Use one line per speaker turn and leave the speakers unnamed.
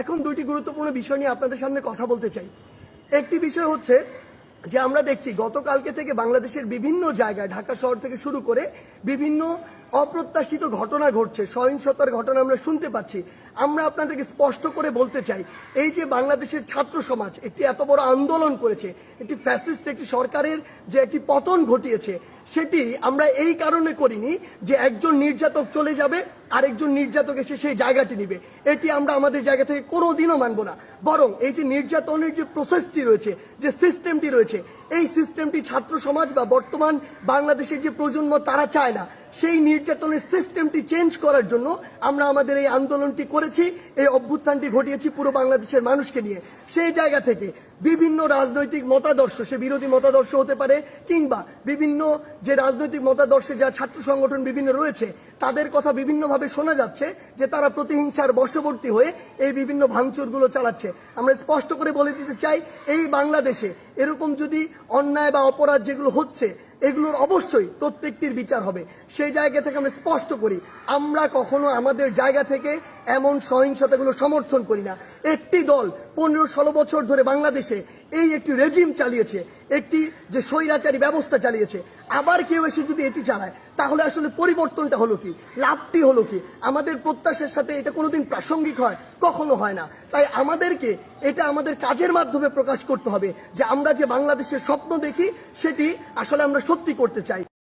এখন দুইটি গুরুত্বপূর্ণ বিষয় নিয়ে আপনাদের সামনে কথা বলতে চাই। একটি বিষয় হচ্ছে যে আমরা দেখছি গতকালকে থেকে বাংলাদেশের বিভিন্ন জায়গায় ঢাকা শহর থেকে শুরু করে বিভিন্ন অপ্রত্যাশিত ঘটনা ঘটছে, সহিংসতার ঘটনা আমরা শুনতে পাচ্ছি। আমরা আপনাদেরকে স্পষ্ট করে বলতে চাই, এই যে বাংলাদেশের ছাত্র সমাজ একটি এত বড় আন্দোলন করেছে, একটি ফ্যাসিস্ট একটি সরকারের যে একটি পতন ঘটিয়েছে, সেটি আমরা এই কারণে করিনি যে একজন নির্যাতক চলে যাবে আরেকজন নির্যাতক এসে সেই জায়গাটি নিবে। এটি আমরা আমাদের জায়গা থেকে কোনোদিনও মানব না। বরং এই যে নির্যাতনের যে প্রসেসটি রয়েছে, যে সিস্টেমটি রয়েছে, এই সিস্টেমটি ছাত্র সমাজ বা বর্তমান বাংলাদেশের যে প্রজন্ম তারা চায় না। সেই নির্যাতনের সিস্টেমটি চেঞ্জ করার জন্য আমরা আমাদের এই আন্দোলনটি করেছি, এই অভ্যুত্থানটি ঘটিয়েছি পুরো বাংলাদেশের মানুষকে নিয়ে। সেই জায়গা থেকে বিভিন্ন রাজনৈতিক মতাদর্শ, সে বিরোধী মতাদর্শ হতে পারে কিংবা বিভিন্ন যে রাজনৈতিক মতাদর্শে যা ছাত্র সংগঠন বিভিন্ন রয়েছে, তাদের কথা বিভিন্নভাবে শোনা যাচ্ছে যে তারা প্রতিহিংসার বশবর্তী হয়ে এই বিভিন্ন ভাঙচুরগুলো চালাচ্ছে। আমরা স্পষ্ট করে বলে দিতে চাই, এই বাংলাদেশে এরকম যদি অন্যায় বা অপরাধ যেগুলো হচ্ছে, এগুলোর অবশ্যই প্রত্যেকটির বিচার হবে। সেই জায়গা থেকে আমরা স্পষ্ট করি, আমরা কখনো আমাদের জায়গা থেকে এমন সহিংসতাগুলো সমর্থন করি না। একটি দল 15-16 বছর ধরে বাংলাদেশে এই একটি রেজিম চালিয়েছে, একটি যে স্বৈরাচারী ব্যবস্থা চালিয়েছে, আবার কেউ এসে যদি এটি চালায়, তাহলে আসলে পরিবর্তনটা হলো কি, লাভটি হলো কি? আমাদের প্রত্যাশার সাথে এটা কোনোদিন প্রাসঙ্গিক হয়? কখনো হয় না। তাই আমাদেরকে এটা আমাদের কাজের মাধ্যমে প্রকাশ করতে হবে যে আমরা যে বাংলাদেশের স্বপ্ন দেখি সেটি আসলে আমরা সত্যি করতে চাই।